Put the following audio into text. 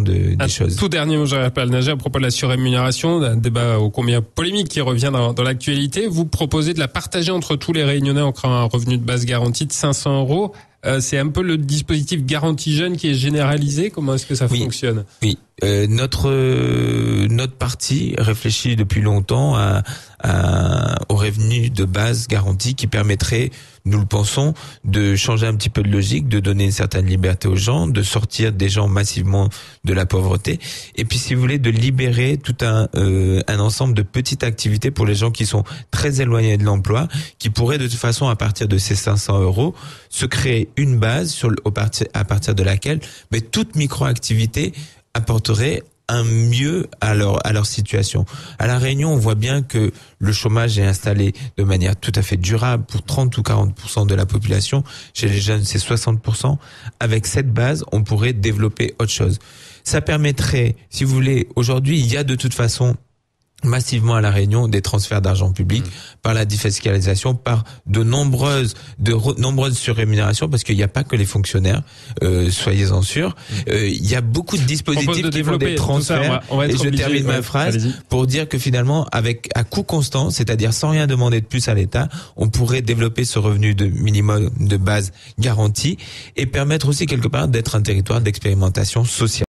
des choses. Tout dernier mot, Jean-Pierre Nager, à propos de la surrémunération, un débat ô combien polémique qui revient dans l'actualité. Vous proposez de la partager entre tous les Réunionnais en créant un revenu de base garanti de 500 €. C'est un peu le dispositif garantie jeune qui est généralisé. Comment est-ce que ça fonctionne? Oui. Notre parti réfléchit depuis longtemps au revenu de base garanti qui permettrait, nous le pensons, de changer un petit peu de logique, de donner une certaine liberté aux gens, de sortir des gens massivement de la pauvreté, et puis si vous voulez de libérer tout un ensemble de petites activités pour les gens qui sont très éloignés de l'emploi, qui pourraient de toute façon à partir de ces 500 € se créer une base à partir de laquelle toute micro-activité apporterait un mieux à leur situation. À La Réunion, on voit bien que le chômage est installé de manière tout à fait durable pour 30 ou 40% de la population. Chez les jeunes, c'est 60%. Avec cette base, on pourrait développer autre chose. Ça permettrait, si vous voulez, aujourd'hui, il y a de toute façon massivement à La Réunion des transferts d'argent public par la défiscalisation, par de nombreuses surrémunérations, parce qu'il n'y a pas que les fonctionnaires, soyez-en sûrs. Il y a beaucoup de dispositifs qui font des transferts. Et je termine ma phrase pour dire que finalement, à coût constant, c'est-à-dire sans rien demander de plus à l'État, on pourrait développer ce revenu de minimum de base garanti et permettre aussi quelque part d'être un territoire d'expérimentation sociale.